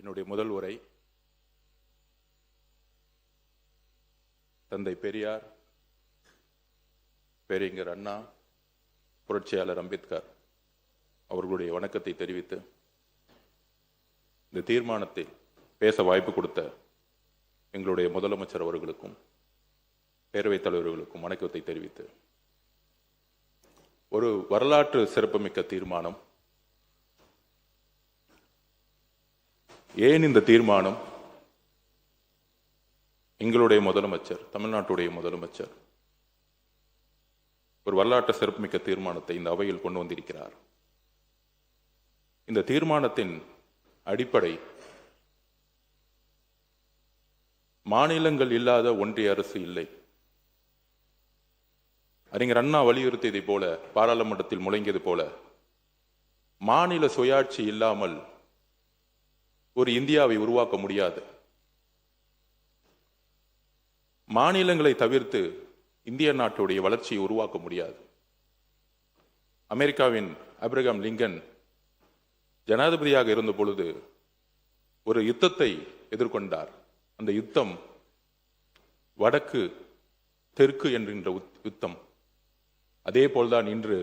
என்னுடைய முதல் உரை தந்தை பெரியார், பேரறிஞர் அண்ணா, புரட்சியாளர் அம்பேத்கர் அவர்களுடைய வணக்கத்தை தெரிவித்து இந்த தீர்மானத்தை பேச வாய்ப்பு கொடுத்த எங்களுடைய முதலமைச்சர் அவர்களுக்கும் பேரவைத் தலைவர்களுக்கும் வணக்கத்தை தெரிவித்து, ஒரு வரலாற்று சிறப்புமிக்க தீர்மானம். ஏன் இந்த தீர்மானம்? எங்களுடைய முதலமைச்சர், தமிழ்நாட்டுடைய முதலமைச்சர் ஒரு வரலாற்று சிறப்புமிக்க தீர்மானத்தை இந்த அவையில் கொண்டு வந்திருக்கிறார். இந்த தீர்மானத்தின் அடிப்படை மாநிலங்கள் இல்லாத ஒன்றிய அரசு இல்லை. அறிஞர் அண்ணா வலியுறுத்தியதை போல, பாராளுமன்றத்தில் முழங்கியது போல, மாநில சுயாட்சி இல்லாமல் ஒரு இந்தியாவை உருவாக்க முடியாது. மாநிலங்களை தவிர்த்து இந்திய நாட்டுடைய வளர்ச்சியை உருவாக்க முடியாது. அமெரிக்காவின் ஆபிரகாம் லிங்கன் ஜனாதிபதியாக இருந்த பொழுது ஒரு யுத்தத்தை எதிர்கொண்டார். அந்த யுத்தம் வடக்கு தெற்கு என்கின்ற யுத்தம். அதே போல்தான் இன்று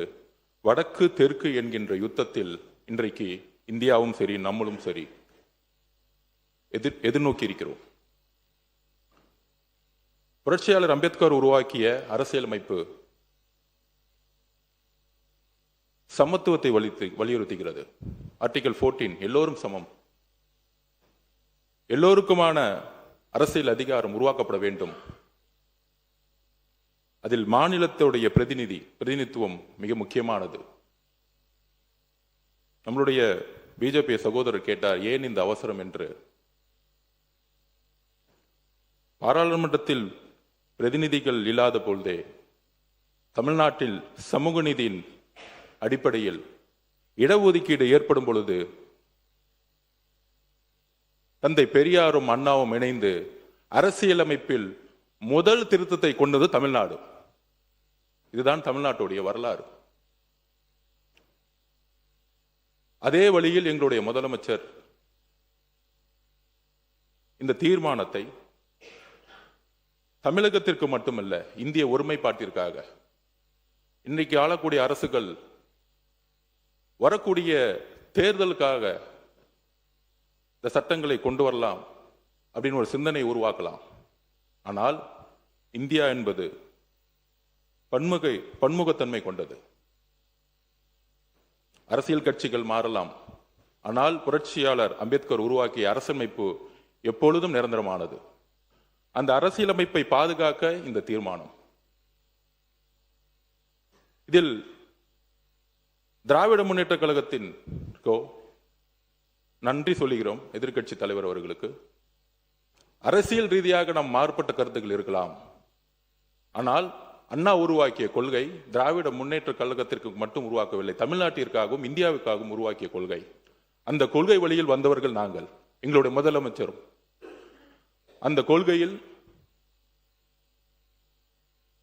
வடக்கு தெற்கு என்கின்ற யுத்தத்தில் இன்றைக்கு இந்தியாவும் சரி, நம்மளும் சரி எதிர்நோக்கி இருக்கிறோம். புரட்சியாளர் அம்பேத்கர் உருவாக்கிய அரசியலமைப்பு சமத்துவத்தை வலியுறுத்துகிறது. ஆர்டிகல் 14, எல்லோரும் சமம், எல்லோருக்குமான அரசியல் அதிகாரம் உருவாக்கப்பட வேண்டும். அதில் மாநிலத்துடைய பிரதிநிதித்துவம் மிக முக்கியமானது. நம்மளுடைய பிஜேபி சகோதரர் கேட்டார், ஏன் இந்த அவசரம் என்று. பாராளுமன்றத்தில் பிரதிநிதிகள் இல்லாத பொழுதே தமிழ்நாட்டில் சமூக நீதியின் அடிப்படையில் இடஒதுக்கீடு ஏற்படும் பொழுது தந்தை பெரியாரும் அண்ணாவும் இணைந்து அரசியலமைப்பில் முதல் திருத்தத்தை கொண்டது தமிழ்நாடு. இதுதான் தமிழ்நாட்டுடைய வரலாறு. அதே வழியில் எங்களுடைய முதலமைச்சர் இந்த தீர்மானத்தை தமிழகத்திற்கு மட்டுமல்ல, இந்திய ஒருமைப்பாட்டிற்காக, இன்றைக்கு ஆளக்கூடிய அரசுகள் வரக்கூடிய தேர்தலுக்காக இந்த சட்டங்களை கொண்டு வரலாம் அப்படின்னு ஒரு சிந்தனை உருவாக்கலாம். ஆனால் இந்தியா என்பது பன்முகத்தன்மை கொண்டது. அரசியல் கட்சிகள் மாறலாம், ஆனால் புரட்சியாளர் அம்பேத்கர் உருவாக்கிய அரசியலமைப்பு எப்பொழுதும் நிரந்தரமானது. அந்த அரசியலமைப்பை பாதுகாக்க இந்த தீர்மானம். இதில் திராவிட முன்னேற்ற கழகத்திற்கோ நன்றி சொல்லுகிறோம், எதிர்க்கட்சி தலைவர் அவர்களுக்கு. அரசியல் ரீதியாக நாம் மாறுபட்ட கருத்துக்கள் இருக்கலாம், ஆனால் அண்ணா உருவாக்கிய கொள்கை திராவிட முன்னேற்ற கழகத்திற்கு மட்டும் உருவாக்கவில்லை, தமிழ்நாட்டிற்காகவும் இந்தியாவுக்காகவும் உருவாக்கிய கொள்கை. அந்த கொள்கை வழியில் வந்தவர்கள் நாங்கள், எங்களுடைய முதலமைச்சரும். அந்த கொள்கையில்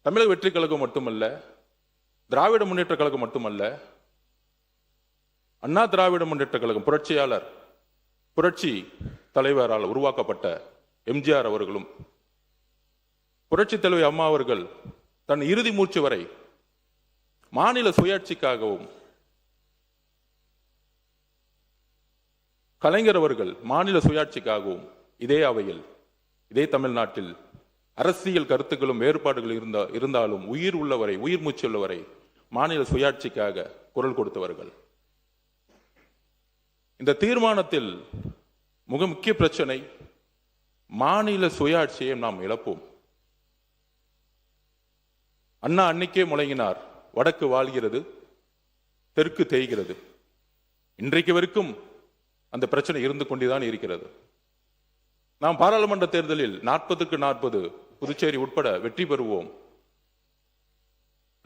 தமிழக வெற்றி கழகம் மட்டுமல்ல, திராவிட முன்னேற்ற கழகம் மட்டுமல்ல, அண்ணா திராவிட முன்னேற்ற கழகம், புரட்சி தலைவரால் உருவாக்கப்பட்ட எம்ஜிஆர் அவர்களும், புரட்சி தலைவி அம்மா அவர்கள் தன் இறுதி மூச்சு வரை மாநில சுயாட்சிக்காகவும், கலைஞர் அவர்கள் மாநில சுயாட்சிக்காகவும் இதே அவையில், இதே தமிழ்நாட்டில் அரசியல் கருத்துக்களும் வேறுபாடுகள் இருந்தாலும் உயிர் உள்ளவரை, உயிர் மூச்சு உள்ளவரை மாநில சுயாட்சிக்காக குரல் கொடுத்தவர்கள். இந்த தீர்மானத்தில் மிக முக்கிய பிரச்சனை, மாநில சுயாட்சியை நாம் இழப்போம். அண்ணா அன்னைக்கே முழங்கினார், வடக்கு வாழ்கிறது, தெற்கு தேய்கிறது. இன்றைக்கு வரைக்கும் அந்த பிரச்சனை இருந்து கொண்டுதான் இருக்கிறது. நாம் பாராளுமன்ற தேர்தலில் 40க்கு 40 புதுச்சேரி உட்பட வெற்றி பெறுவோம்.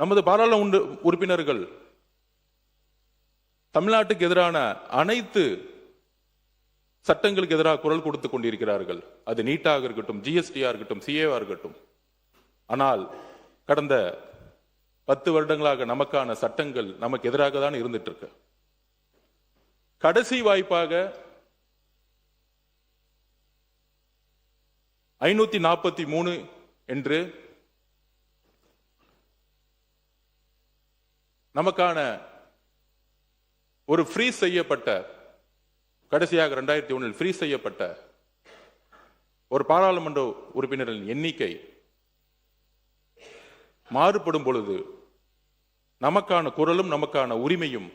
நமது பாராளுமன்ற உறுப்பினர்கள் தமிழ்நாட்டுக்கு எதிரான அனைத்து சட்டங்களுக்கு எதிராக குரல் கொடுத்துக் கொண்டிருக்கிறார்கள். அது நீட்டாக இருக்கட்டும், ஜிஎஸ்டியா இருக்கட்டும், சிஏவா இருக்கட்டும். ஆனால் கடந்த 10 வருடங்களாக நமக்கான சட்டங்கள் நமக்கு எதிராக தான் இருந்துட்டு இருக்கு. கடைசி வாய்ப்பாக 543 என்று நமக்கான ஒரு ஃப்ரீஸ் செய்யப்பட்ட, கடைசியாக 2001 ஃப்ரீஸ் செய்யப்பட்ட ஒரு பாராளுமன்ற உறுப்பினர்களின் எண்ணிக்கை மாறுபடும் பொழுது நமக்கான குரலும் நமக்கான உரிமையும்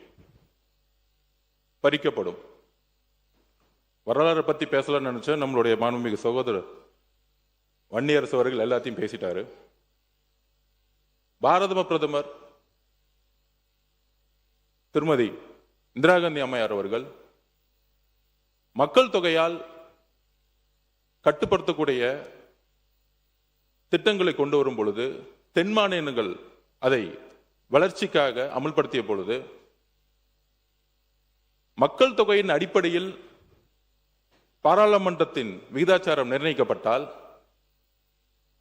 பறிக்கப்படும். வரலாறு பத்தி பேசலாம்னு நினைச்சேன். நம்மளுடைய மாண்புமிகு சகோதரர் வன்னியரசு அவர்கள் எல்லாத்தையும் பேசிட்டாரு. பாரத பிரதமர் திருமதி இந்திரா காந்தி அம்மையார் அவர்கள் மக்கள் தொகையால் கட்டுப்படுத்தக்கூடிய திட்டங்களை கொண்டு வரும் பொழுது, தென் மாநிலங்கள் அதை வளர்ச்சிக்காக அமல்படுத்திய பொழுது, மக்கள் தொகையின் அடிப்படையில் பாராளுமன்றத்தின் விகிதாச்சாரம் நிர்ணயிக்கப்பட்டால்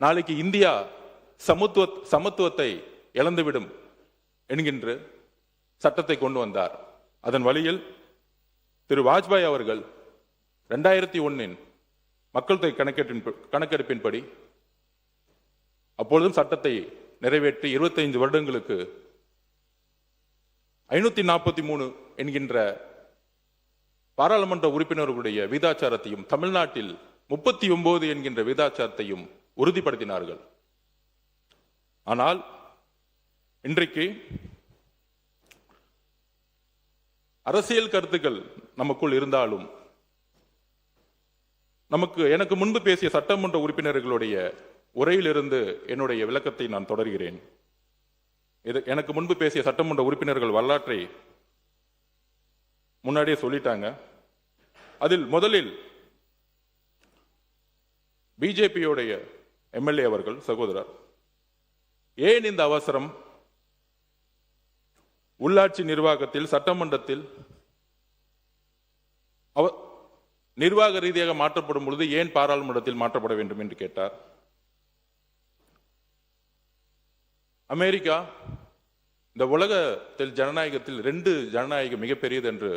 நாளைக்கு இந்தியா சமத்துவத்தை இழந்துவிடும் என்கின்ற சட்டத்தை கொண்டு வந்தார். அதன் வழியில் திரு வாஜ்பாய் அவர்கள் 2001 மக்கள் தொகை கணக்கெடுப்பின்படி அப்பொழுதும் சட்டத்தை நிறைவேற்றி 25 வருடங்களுக்கு 543 என்கின்ற பாராளுமன்ற உறுப்பினர்களுடைய விகிதாச்சாரத்தையும், தமிழ்நாட்டில் 39 என்கின்ற விகிதாச்சாரத்தையும் உறுதிப்படுத்தினார்கள். ஆனால் இன்றைக்கு அரசியல் கருத்துக்கள் நமக்குள் இருந்தாலும், எனக்கு முன்பு பேசிய சட்டமன்ற உறுப்பினர்களுடைய உரையிலிருந்து என்னுடைய விளக்கத்தை நான் தொடர்கிறேன். எனக்கு முன்பு பேசிய சட்டமன்ற உறுப்பினர்கள் வரலாற்றை முன்னாடியே சொல்லிட்டாங்க. அதில் முதலில் பிஜேபியோடைய எம்எல்ஏ அவர்கள் சகோதரர், ஏன் இந்த அவசரம்? உள்ளாட்சி நிர்வாகத்தில், சட்டமன்றத்தில் நிர்வாக ரீதியாக மாற்றப்படும் பொழுது ஏன் பாராளுமன்றத்தில் மாற்றப்பட வேண்டும் என்று கேட்டார். அமெரிக்கா இந்த உலகத்தில் ஜனநாயகத்தில் 2 ஜனநாயகம் மிகப்பெரியது என்று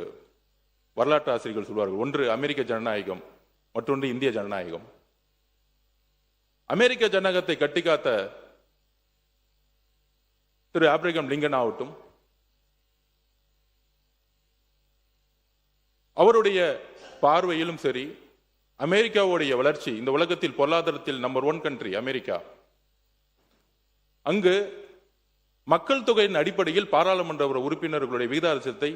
வரலாற்று ஆசிரியர்கள் சொல்வார்கள். ஒன்று அமெரிக்க ஜனநாயகம், மற்றொன்று இந்திய ஜனநாயகம். அமெரிக்க ஜனநாயகத்தை கட்டிக்காத்த திரு ஆப்ரஹாம் லிங்கன் ஆகட்டும், அவருடைய பார்வையிலும் சரி, அமெரிக்காவுடைய வளர்ச்சி, இந்த உலகத்தில் பொருளாதாரத்தில் நம்பர் 1 கண்ட்ரி அமெரிக்கா, அங்கு மக்கள் தொகையின் அடிப்படையில் பாராளுமன்ற உறுப்பினர்களுடைய விகிதாச்சாரத்தை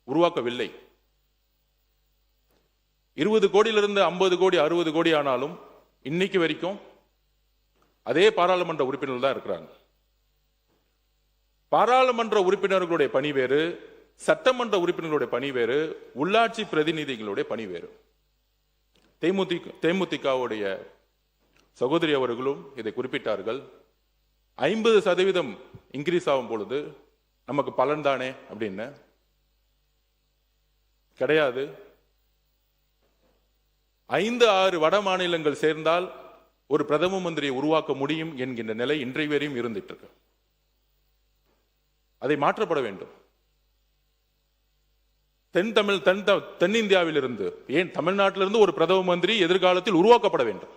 உருவாக்கவில்லை. 20 கோடியிலிருந்து 50 கோடி 60 கோடி ஆனாலும் இன்னைக்கு வரைக்கும் அதே பாராளுமன்ற உறுப்பினர்கள் தான் இருக்கிறாங்க. பாராளுமன்ற உறுப்பினர்களுடைய பணி வேறு, சட்டமன்ற உறுப்பினர்களுடைய பணி வேறு, உள்ளாட்சி பிரதிநிதிகளுடைய பணி வேறு. தேமுதிகவுடைய சகோதரி அவர்களும் இதை குறிப்பிட்டார்கள். 50% இன்க்ரீஸ் ஆகும் பொழுது நமக்கு பலன் தானே அப்படின்னு. கிடையாது. 5-6 வட மாநிலங்கள் சேர்ந்தால் ஒரு பிரதம மந்திரியை உருவாக்க முடியும் என்கின்ற நிலை இன்றைய வரையும் இருந்துட்டு இருக்கு. அதை மாற்றப்பட வேண்டும். தென்னிந்தியாவில் இருந்து, ஏன் தமிழ்நாட்டிலிருந்து ஒரு பிரதம மந்திரி எதிர்காலத்தில் உருவாக்கப்பட வேண்டும்.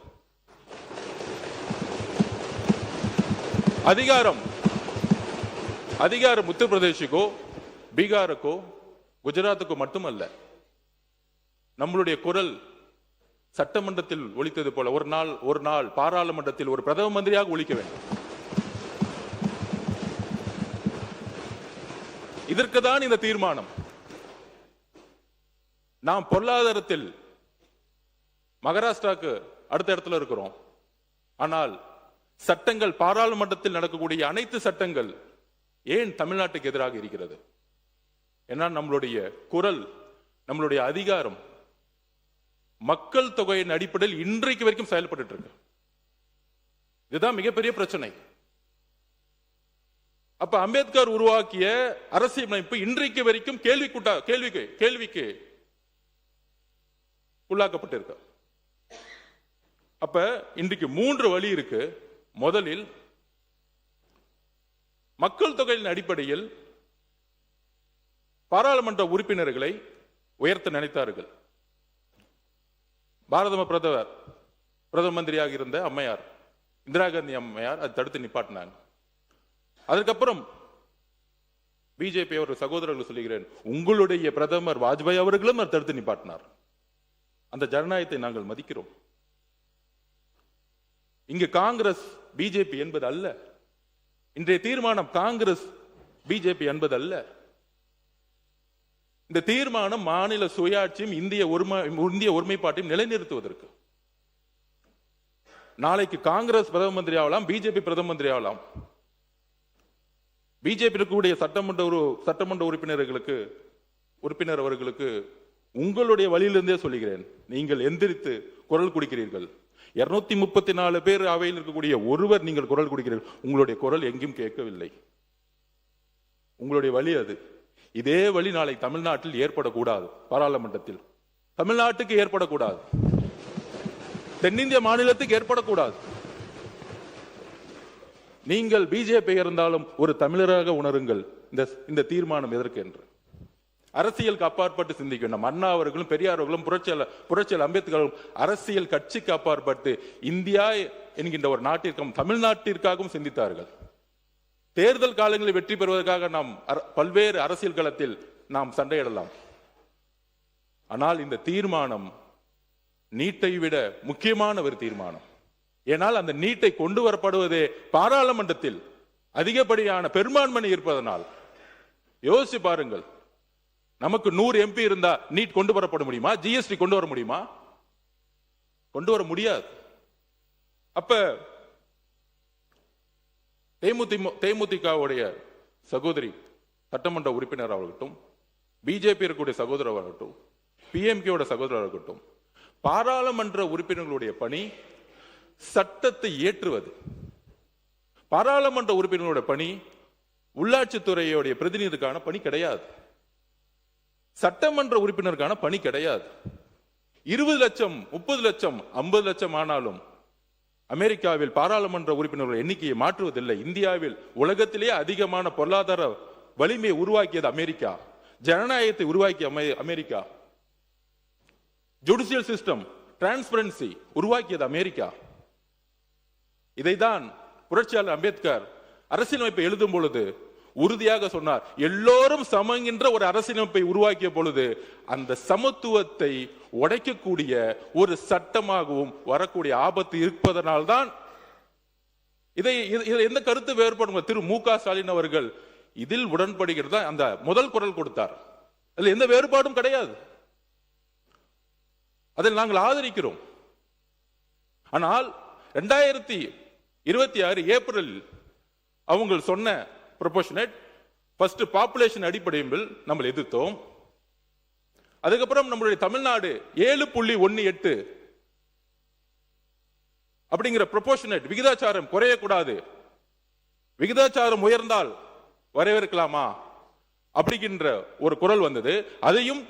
அதிகாரம் உத்தரப்பிரதேசுக்கோ, பீகாருக்கோ, குஜராத்துக்கோ மட்டுமல்ல. நம்மளுடைய குரல் சட்டமன்றத்தில் ஒலித்தது போல ஒரு நாள் பாராளுமன்றத்தில் ஒரு பிரதம மந்திரியாக ஒலிக்க வேண்டும். இதற்குதான் இந்த தீர்மானம். நாம் பொருளாதாரத்தில் மகாராஷ்டிராக்கு அடுத்த இடத்துல இருக்கிறோம். ஆனால் சட்டங்கள், பாராளுமன்றத்தில் நடக்கக்கூடிய அனைத்து சட்டங்கள் ஏன் தமிழ்நாட்டுக்கு எதிராக இருக்கிறது? ஏன்னா நம்மளுடைய குரல், நம்மளுடைய அதிகாரம் மக்கள் தொகையின் அடிப்படையில் இன்றைக்கு வரைக்கும் செயல்பட்டு இருக்கு. இதுதான் மிகப்பெரிய பிரச்சனை. அப்ப அம்பேத்கர் உருவாக்கிய அரசியலமைப்பு இன்றைக்கு வரைக்கும் கேள்விக்கு உள்ளாக்கப்பட்டிருக்க. அப்ப இன்றைக்கு 3 வழி இருக்கு. முதலில் மக்கள் தொகையின் அடிப்படையில் பாராளுமன்ற உறுப்பினர்களை உயர்த்த நினைத்தார்கள். பாரத பிரதமர் பிரதம மந்திரியாக இருந்த அம்மையார் இந்திரா காந்தி அம்மையார் அதை தடுத்து நிப்பாட்டினாங்க. அதுக்கப்புறம் பிஜேபி அவர் சகோதரர்கள் சொல்லுகிறேன், உங்களுடைய பிரதமர் வாஜ்பாய் அவர்களும் அதை தடுத்து நிப்பாட்டினார். அந்த ஜனநாயகத்தை நாங்கள் மதிக்கிறோம். இங்கு காங்கிரஸ் பிஜேபி என்பது அல்ல. இன்றைய தீர்மானம் காங்கிரஸ் பிஜேபி என்பது அல்ல. இந்த தீர்மானம் மாநில சுயாட்சியும் இந்திய ஒருமைப்பாட்டையும் நிலைநிறுத்துவதற்கு. நாளைக்கு காங்கிரஸ் பிரதம மந்திரி ஆகலாம், பிஜேபி பிரதம மந்திரி ஆகலாம். பிஜேபி இருக்கக்கூடிய சட்டமன்ற உறுப்பினர் அவர்களுக்கு உங்களுடைய வழியிலிருந்தே சொல்லுகிறேன், நீங்கள் எந்திரித்து குரல் கொடுக்கிறீர்கள். 234 பேர் அவையில் இருக்கக்கூடிய ஒருவர் நீங்கள் குரல் கொடுக்கிறீர்கள். உங்களுடைய குரல் எங்கும் கேட்கவில்லை. உங்களுடைய வழி அது. இதே வழி நாளை தமிழ்நாட்டில் ஏற்படக்கூடாது. பாராளுமன்றத்தில் தமிழ்நாட்டுக்கு ஏற்படக்கூடாது, தென்னிந்திய மாநிலத்துக்கு ஏற்படக்கூடாது. நீங்கள் பிஜேபி இருந்தாலும் ஒரு தமிழராக உணருங்கள். இந்த தீர்மானம் எதற்கு என்று அரசியலுக்கு அப்பாற்பட்டு சிந்திக்க வேண்டும். அண்ணா அவர்களும் பெரியார் அவர்களும் புரட்சியாளர் அம்பேத்கரும் அரசியல் கட்சிக்கு அப்பாற்பட்டு இந்தியா என்கின்ற ஒரு நாட்டிற்கும் தமிழ்நாட்டிற்காகவும் சிந்தித்தார்கள். தேர்தல் காலங்களில் வெற்றி பெறுவதற்காக நாம் பல்வேறு அரசியல் களத்தில் நாம் சண்டையிடலாம். ஆனால் இந்த தீர்மானம் நீட்டை விட முக்கியமான ஒரு தீர்மானம். ஏனால் அந்த நீட்டை கொண்டு வரப்படுவதே பாராளுமன்றத்தில் அதிகப்படியான பெரும்பான்மை இருப்பதனால். யோசிச்சு பாருங்கள், நமக்கு 100 எம்பி இருந்தா நீட் கொண்டு வரப்பட முடியுமா? ஜிஎஸ்டி கொண்டு வர முடியுமா? கொண்டு வர முடியாது. அப்ப தேமுதிகவுடைய சகோதரி சட்டமன்ற உறுப்பினராகட்டும், பிஜேபி இருக்கக்கூடிய சகோதரராகட்டும், பிஎம்கேயோட சகோதரராகட்டும், பாராளுமன்ற உறுப்பினர்களுடைய பணி சட்டத்தை ஏற்றுவது. பாராளுமன்ற உறுப்பினர்களுடைய பணி உள்ளாட்சித்துறையுடைய பிரதிநிதிக்கான பணி கிடையாது. சட்டமன்ற உறுப்பினருக்கான பணி கிடையாது. 20 லட்சம் 30 லட்சம் 50 லட்சம் ஆனாலும் அமெரிக்காவில் பாராளுமன்ற உறுப்பினர்கள் எண்ணிக்கையை மாற்றுவதில்லை. இந்தியாவில் உலகத்திலேயே அதிகமான பொருளாதார வலிமையை உருவாக்கியது அமெரிக்கா. ஜனநாயகத்தை உருவாக்கிய அமெரிக்கா. ஜுடிஷியல் சிஸ்டம், டிரான்ஸ்பரன்சி உருவாக்கியது அமெரிக்கா. இதைதான் புரட்சியாளர் அம்பேத்கர் அரசியலமைப்பை எழுதும் பொழுது உறுதியாக சொன்னார். எல்லோரும் சமங்கின்ற ஒரு அரசியலமைப்பை உருவாக்கிய பொழுது அந்த சமத்துவத்தை உடைக்கக்கூடிய ஒரு சட்டமாகவும் வரக்கூடிய ஆபத்து இருப்பதனால்தான் இதை எந்த கருத்து வேறுபடும் திரு மு.க. ஸ்டாலின் அவர்கள் இதில் உடன்படுகிறதா அந்த முதல் குரல் கொடுத்தார். அதில் எந்த வேறுபாடும் கிடையாது. அதில் நாங்கள் ஆதரிக்கிறோம். ஆனால் 2026 ஏப்ரலில் அவங்க சொன்ன ப்ரொபோர்ஷனேட் ஃபர்ஸ்ட் பாப்புலேஷன் அடிப்படையில் நம்ம எதிர்த்தோம். அதுக்கப்புறம் நம்மளுடைய தமிழ்நாடு 7.18 அப்படிங்கிற ப்ரொபோர்ஷனேட் விகிதாச்சாரம் குறையக்கூடாது, விகிதாச்சாரம் உயர்ந்தால் வரவேற்கலாமா அப்படிங்கின்ற ஒரு குரல் வந்தது. அதையும்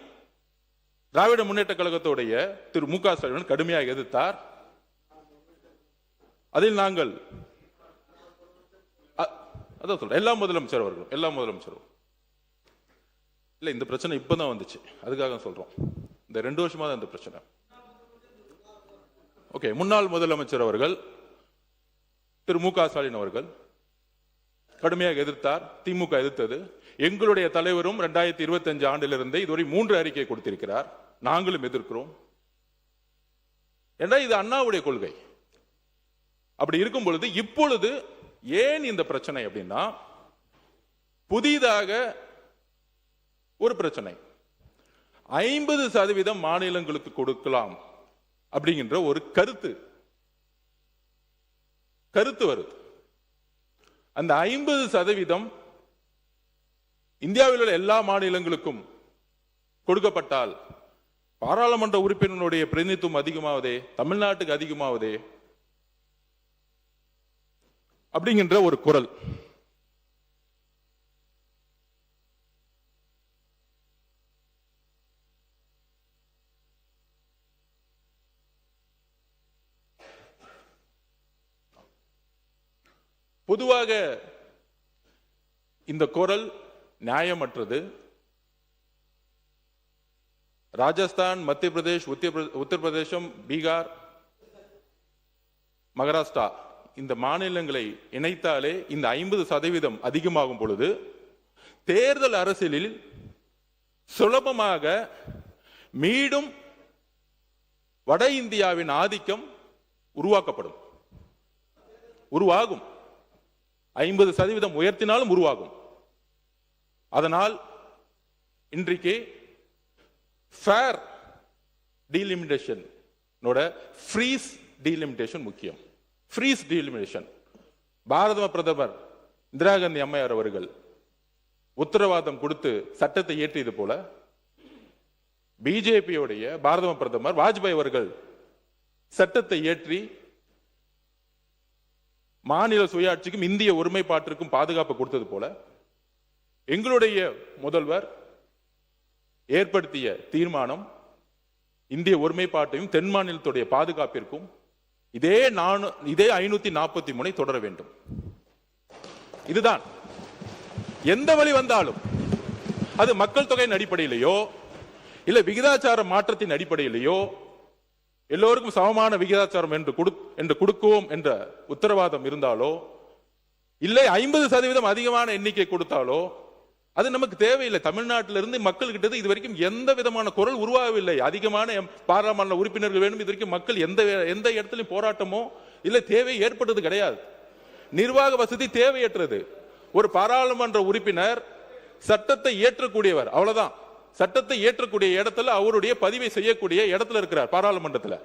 திராவிட முன்னேற்ற கழகத்துடைய திரு மு.க. ஸ்டாலின் கடுமையாக எதிர்த்தார். அதில் நாங்கள் அதான் சொல்றேன், எல்லா முதலமைச்சரும் இல்ல, இந்த பிரச்சனை இப்பதான் வந்துச்சு, அதுக்காக சொல்றோம். இந்த 2 வருஷமா தான் இந்த பிரச்சனை. ஓகே, முன்னாள் முதலமைச்சர் அவர்கள் திரு மு.க. ஸ்டாலின் அவர்கள் கடுமையாக எதிர்த்தார். திமுக எதிர்த்தது. எங்களுடைய தலைவரும் 2025 ஆண்டிலிருந்து இதுவரை 3 அறிக்கை கொடுத்திருக்கிறார். நாங்களும் எதிர்க்கிறோம். ஏன்னா இது அண்ணாவுடைய கொள்கை. அப்படி இருக்கும் பொழுது இப்பொழுது ஏன் இந்த பிரச்சனை அப்படின்னா, புதிதாக ஒரு பிரச்சனை 50% மாநிலங்களுக்கு கொடுக்கலாம் அப்படிங்கிற ஒரு கருத்து வருது. அந்த 50% இந்தியாவில் உள்ள எல்லா மாநிலங்களுக்கும் கொடுக்கப்பட்டால் பாராளுமன்ற உறுப்பினருடைய பிரதிநிதித்துவம் அதிகமாவதே, தமிழ்நாட்டுக்கு அதிகமாவதே அப்படிங்கின்ற ஒரு குரல். பொதுவாக இந்த குரல் நியாயமற்றது. ராஜஸ்தான், மத்திய பிரதேஷ், உத்தரப்பிரதேசம், பீகார் மகாராஷ்டிரா இந்த மாநிலங்களை இணைத்தாலே இந்த 50% அதிகமாகும் பொழுது தேர்தல் அரசியலில் சுலபமாக மீண்டும் வட இந்தியாவின் ஆதிக்கம் உருவாகும். 50% உயர்த்தினாலும் உருவாகும். அதனால் இன்றைக்கு ஃபேர் டீலிமிட்டேஷன் ஃப்ரீஸ் டீலிமிட்டேஷன் முக்கியம். ஃப்ரீஸ் டீலிமிட்டேஷன் பாரத பிரதமர் இந்திரா காந்தி அம்மையார் அவர்கள் உத்தரவாதம் கொடுத்து சட்டத்தை இயற்றியது போல பிஜேபியோடைய பாரத பிரதமர் வாஜ்பாய் அவர்கள் சட்டத்தை இயற்றி மாநில சுயாட்சிக்கும் இந்திய ஒருமைப்பாட்டிற்கும் பாதுகாப்பு கொடுத்தது போல எங்களுடைய முதல்வர் ஏற்படுத்திய தீர்மானம் இந்திய ஒருமைப்பாட்டையும் தென் மாநிலத்துடைய பாதுகாப்பிற்கும் இதே 543 தொடர வேண்டும். இதுதான் எந்த வழி வந்தாலும் அது மக்கள் தொகையின் அடிப்படையிலேயோ இல்ல விகிதாச்சார மாற்றத்தின் அடிப்படையிலேயோ எல்லோருக்கும் சமமான விகிதாச்சாரம் என்று கொடுக்குவோம் என்ற உத்தரவாதம் இருந்தாலோ இல்லை 50% அதிகமான எண்ணிக்கை கொடுத்தாலோ அது நமக்கு தேவையில்லை. தமிழ்நாட்டிலிருந்து மக்கள்கிட்ட இது வரைக்கும் எந்த விதமான குரல் உருவாகவில்லை. அதிகமான பாராளுமன்ற உறுப்பினர்கள் வேண்டும். இது வரைக்கும் மக்கள் எந்த இடத்திலும் போராட்டமோ இல்ல தேவை ஏற்பட்டது கிடையாது. நிர்வாக வசதி தேவையற்றது. ஒரு பாராளுமன்ற உறுப்பினர் சட்டத்தை ஏற்றக்கூடியவர், அவ்வளவுதான். சட்டத்தை ஏற்றக்கூடிய இடத்துல அவருடைய பதிவை செய்யக்கூடிய இடத்துல இருக்கிறார் பாராளுமன்றத்தில்.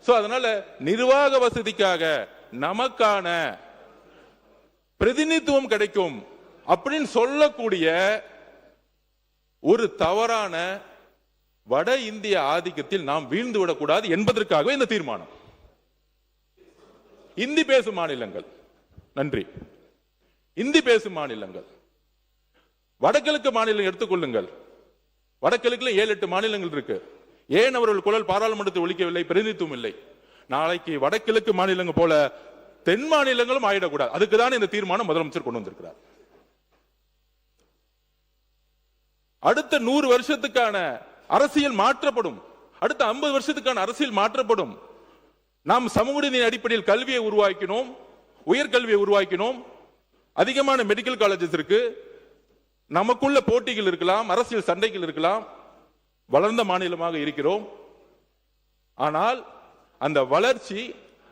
அதனால நிர்வாக வசதிக்காக நமக்கான பிரதிநிதித்துவம் கிடைக்கும் அப்படின்னு சொல்லக்கூடிய ஒரு தவறான வட இந்திய ஆதிக்கத்தில் நாம் வீழ்ந்து விடக்கூடாது என்பதற்காகவே இந்த தீர்மானம். இந்தி பேசும் மாநிலங்கள், நன்றி, இந்தி பேசும் மாநிலங்கள், வடகிழக்கு மாநிலம் எடுத்துக்கொள்ளுங்கள். வடகிழக்குல 7-8 மாநிலங்கள் இருக்கு. ஏன் அவர்கள் குரல் பாராளுமன்றத்தில் ஒலிக்கவில்லை? பிரதிநிதித்துவம் இல்லை. நாளைக்கு வடகிழக்கு மாநிலங்கள் போல தென் மாநிலங்களும் ஆயிடக்கூடாது. அதுக்குதான் இந்த தீர்மானம் முதலமைச்சர் கொண்டு வந்திருக்கிறார். அடுத்த 100 வருஷத்துக்கான அரசியல் மாற்றப்படும். அடுத்த 50 வருஷத்துக்கான அரசியல் மாற்றப்படும். நாம் சமூக நீதி அடிப்படையில் கல்வியை உருவாக்கினோம், உயர்கல்வியை உருவாக்கினோம். அதிகமான மெடிக்கல் காலேஜஸ் இருக்கு. நமக்குள்ள போட்டிகள் இருக்கலாம், அரசியல் சண்டைகள் இருக்கலாம். வளர்ந்த மாநிலமாக இருக்கிறோம். ஆனால் அந்த வளர்ச்சி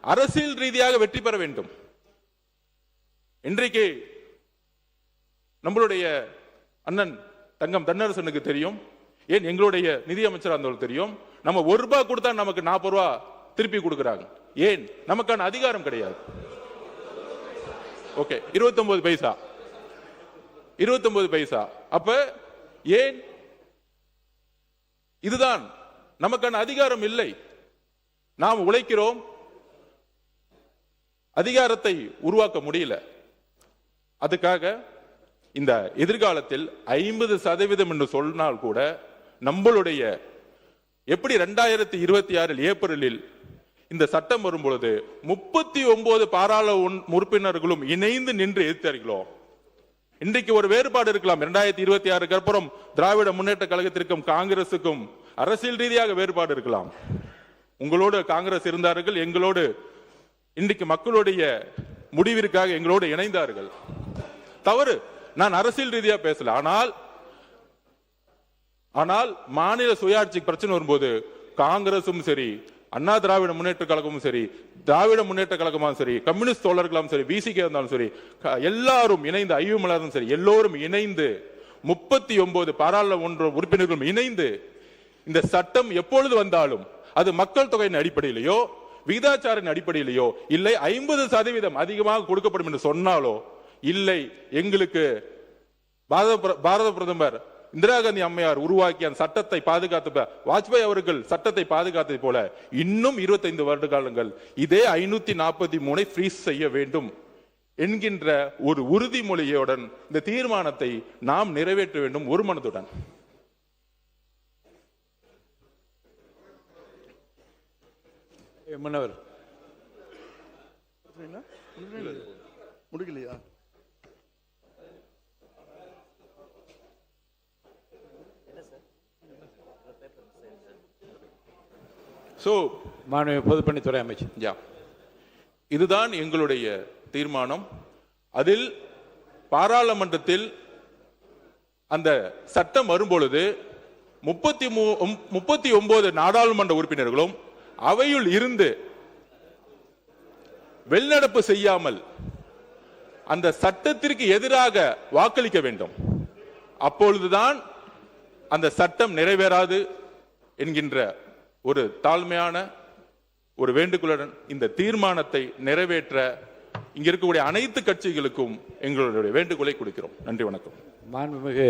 அரசியல் ரீதியாக வெற்றி பெற வேண்டும். இன்றைக்கு நம்மளுடைய அண்ணன் தங்கம் தன்னரசனுக்கு தெரியும், ஏன் எங்களுடைய நிதியமைச்சர் அந்த தெரியும், நம்ம ₹1 கொடுத்தா நமக்கு ₹40 திருப்பி கொடுக்கிறாங்க. ஏன்? நமக்கான அதிகாரம் கிடையாது. ஓகே, 29 பைசா, 29 பைசா. அப்ப ஏன்? இதுதான் நமக்கான அதிகாரம் இல்லை. நாம் உழைக்கிறோம், அதிகாரத்தை உருவாக்க முடியல. அதுக்காக இந்த எதிர்காலத்தில் 50% என்று சொன்னால் கூட நம்மளுடைய எப்படி 2026 ஏப்ரலில் இந்த சட்டம் வரும் பொழுது 39 பாராளுமன்ற உறுப்பினர்களும் இணைந்து நின்று எதிர்த்தார்களோ, இன்றைக்கு ஒரு வேறுபாடு இருக்கலாம். 2026 அப்புறம் திராவிட முன்னேற்ற கழகத்திற்கும் காங்கிரசுக்கும் அரசியல் ரீதியாக வேறுபாடு இருக்கலாம். உங்களோடு காங்கிரஸ் இருந்தார்கள், எங்களோடு இன்றைக்கு மக்களுடைய முடிவிற்காக எங்களோடு இணைந்தார்கள். தவறு, நான் அரசியல் ரீதியா பேசல. ஆனால் மாநில சுயாட்சி பிரச்சனை வரும்போது காங்கிரசும் சரி, அண்ணா திராவிட முன்னேற்ற கழகமும் சரி, திராவிட முன்னேற்ற கழகமும் சரி, கம்யூனிஸ்ட் தோழர்களும் சரி, பிசிகே இருந்தாலும் சரி, எல்லாரும் இணைந்து, ஐயுமலரும் சரி, எல்லோரும் இணைந்து 39 பாராளுமன்ற உறுப்பினர்களும் இணைந்து இந்த சட்டம் எப்பொழுது வந்தாலும் அது மக்கள் தொகையின் அடிப்படையிலேயோ விகிதாச்சாரின் அடிப்படையிலேயோ இல்லை 50% அதிகமாக கொடுக்கப்படும் என்று சொன்னாலோ இல்லை, எங்களுக்கு பாரத பிரதமர் இந்திரா காந்தி அம்மையார் உருவாக்கிய அந்த சட்டத்தை பாதுகாத்த வாஜ்பாய் அவர்கள் சட்டத்தை பாதுகாத்ததை போல இன்னும் 25 வருட காலங்கள் இதே 543 ஃப்ரீஸ் செய்ய வேண்டும் என்கின்ற ஒரு உறுதிமொழியுடன் இந்த தீர்மானத்தை நாம் நிறைவேற்ற வேண்டும் ஒரு மனதுடன். மன்னவர் முடிக்கலையா? மாண்புமிகு பொதுப்பணித்துறை அமைச்சர், இதுதான் எங்களுடைய தீர்மானம். அதில் பாராளுமன்றத்தில் அந்த சட்டம் வரும்பொழுது 39 நாடாளுமன்ற உறுப்பினர்களும் அவையில் இருந்து வெளிநடப்பு செய்யாமல் அந்த சட்டத்திற்கு எதிராக வாக்களிக்க வேண்டும். அப்பொழுதுதான் அந்த சட்டம் நிறைவேறாது என்கின்ற ஒரு தாழ்மையான ஒரு வேண்டுகோளுடன் இந்த தீர்மானத்தை நிறைவேற்ற இங்க இருக்கக்கூடிய அனைத்து கட்சிகளுக்கும் எங்களுடைய வேண்டுகோளை கொடுக்கிறோம். நன்றி, வணக்கம். மாண்புமிகு